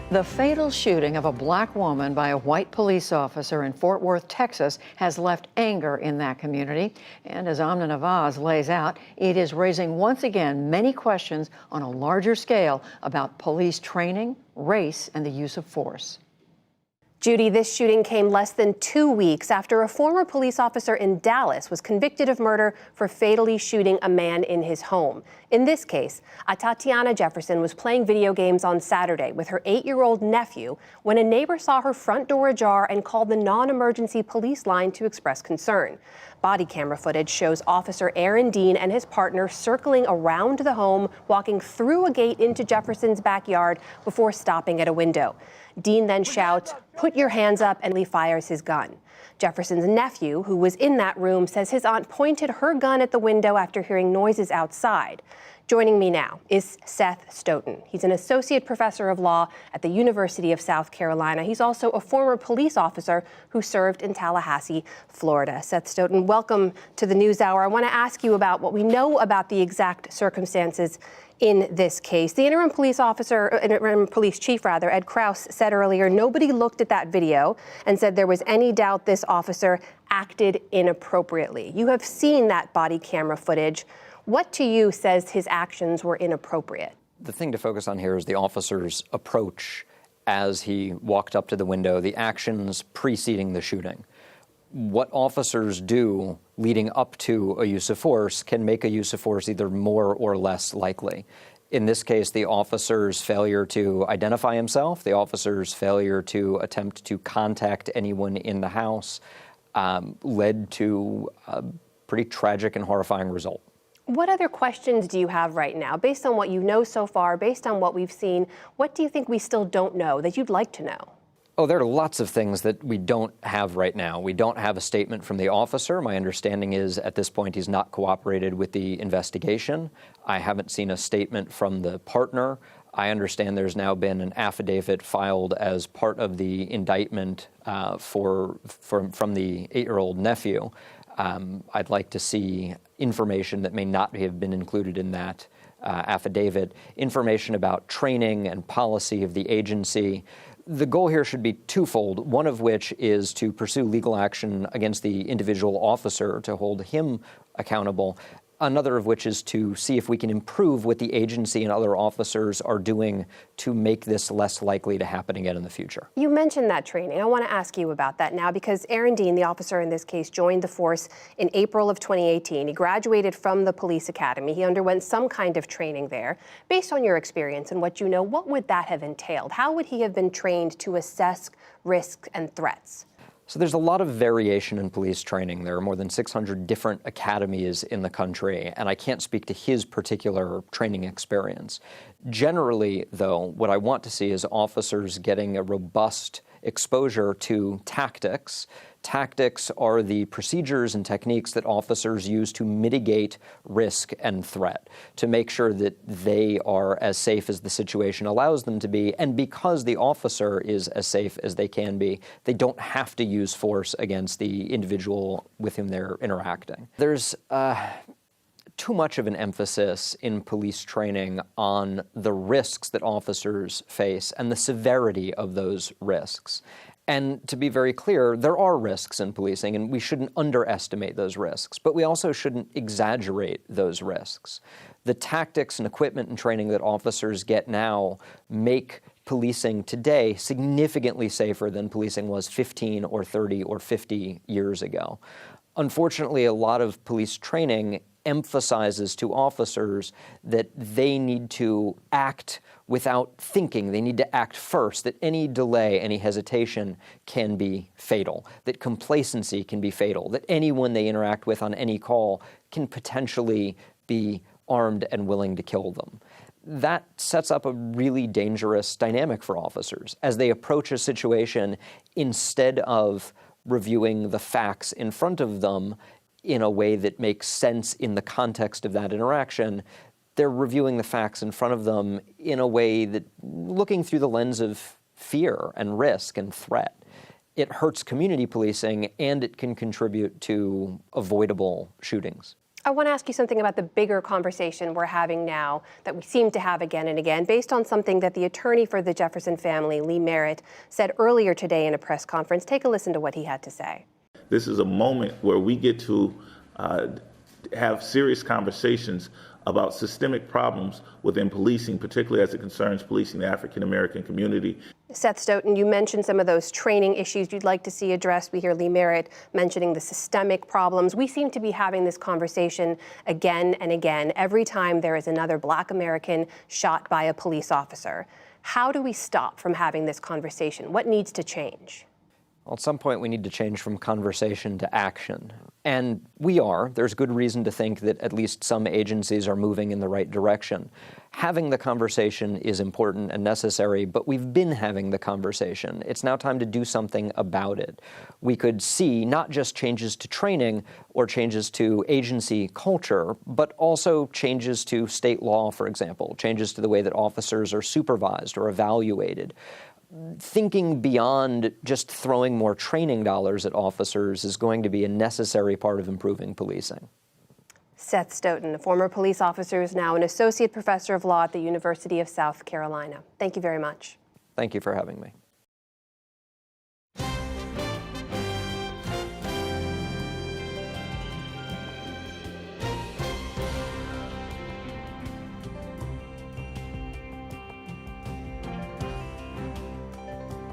The fatal shooting of a black woman by a white police officer in Fort Worth, Texas, has left anger in that community. And as Amna Nawaz lays out, it is raising once again many questions on a larger scale about police training, race, and the use of force. Judy, this shooting came less than 2 weeks after a former police officer in Dallas was convicted of murder for fatally shooting a man in his home. In this case, Atatianna Jefferson was playing video games on Saturday with her 8-year-old nephew when a neighbor saw her front door ajar and called the non-emergency police line to express concern. Body camera footage shows Officer Aaron Dean and his partner circling around the home, walking through a gate into Jefferson's backyard before stopping at a window. Dean then shouts, "Put your hands up," and Lee fires his gun. Jefferson's nephew, who was in that room, says his aunt pointed her gun at the window after hearing noises outside. Joining me now is Seth Stoughton. He's an associate professor of law at the University of South Carolina. He's also a former police officer who served in Tallahassee, Florida. Seth Stoughton, welcome to the NewsHour. I want to ask you about what we know about the exact circumstances in this case. The interim police chief, Ed Kraus, said earlier nobody looked at that video and said there was any doubt this officer acted inappropriately. You have seen that body camera footage. What to you says his actions were inappropriate? The thing to focus on here is the officer's approach as he walked up to the window, the actions preceding the shooting. What officers do leading up to a use of force can make a use of force either more or less likely. In this case, the officer's failure to identify himself, the officer's failure to attempt to contact anyone in the house led to a pretty tragic and horrifying result. What other questions do you have right now? Based on what you know so far, based on what we've seen, what do you think we still don't know that you'd like to know? Oh, there are lots of things that we don't have right now. We don't have a statement from the officer. My understanding is at this point he's not cooperated with the investigation. I haven't seen a statement from the partner. I understand there's now been an affidavit filed as part of the indictment from the 8-year-old nephew. I'd like to see information that may not have been included in that affidavit, information about training and policy of the agency. The goal here should be twofold, one of which is to pursue legal action against the individual officer to hold him accountable. Another of which is to see if we can improve what the agency and other officers are doing to make this less likely to happen again in the future. You mentioned that training. I want to ask you about that now because Aaron Dean, the officer in this case, joined the force in April of 2018. He graduated from the police academy. He underwent some kind of training there. Based on your experience and what you know, what would that have entailed? How would he have been trained to assess risks and threats? So there's a lot of variation in police training. There are more than 600 different academies in the country, and I can't speak to his particular training experience. Generally, though, what I want to see is officers getting a robust exposure to tactics. Tactics are the procedures and techniques that officers use to mitigate risk and threat, to make sure that they are as safe as the situation allows them to be. And because the officer is as safe as they can be, they don't have to use force against the individual with whom they're interacting. There's too much of an emphasis in police training on the risks that officers face and the severity of those risks. And to be very clear, there are risks in policing, and we shouldn't underestimate those risks, but we also shouldn't exaggerate those risks. The tactics and equipment and training that officers get now make policing today significantly safer than policing was 15 or 30 or 50 years ago. Unfortunately, a lot of police training emphasizes to officers that they need to act without thinking. They need to act first, that any delay, any hesitation can be fatal, that complacency can be fatal, that anyone they interact with on any call can potentially be armed and willing to kill them. That sets up a really dangerous dynamic for officers. As they approach a situation, instead of reviewing the facts in front of them in a way that makes sense in the context of that interaction, they're reviewing the facts in front of them in a way that, looking through the lens of fear and risk and threat. It hurts community policing, and it can contribute to avoidable shootings. I want to ask you something about the bigger conversation we're having now that we seem to have again and again, based on something that the attorney for the Jefferson family, Lee Merritt, said earlier today in a press conference. Take a listen to what he had to say. This is a moment where we get to have serious conversations about systemic problems within policing, particularly as it concerns policing the African American community. Seth Stoughton, you mentioned some of those training issues you'd like to see addressed. We hear Lee Merritt mentioning the systemic problems. We seem to be having this conversation again and again every time there is another Black American shot by a police officer. How do we stop from having this conversation? What needs to change? Well, at some point, we need to change from conversation to action. And we are. There's good reason to think that at least some agencies are moving in the right direction. Having the conversation is important and necessary, but we've been having the conversation. It's now time to do something about it. We could see not just changes to training or changes to agency culture, but also changes to state law, for example, changes to the way that officers are supervised or evaluated. Thinking beyond just throwing more training dollars at officers is going to be a necessary part of improving policing. Seth Stoughton, a former police officer, is now an associate professor of law at the University of South Carolina. Thank you very much. Thank you for having me.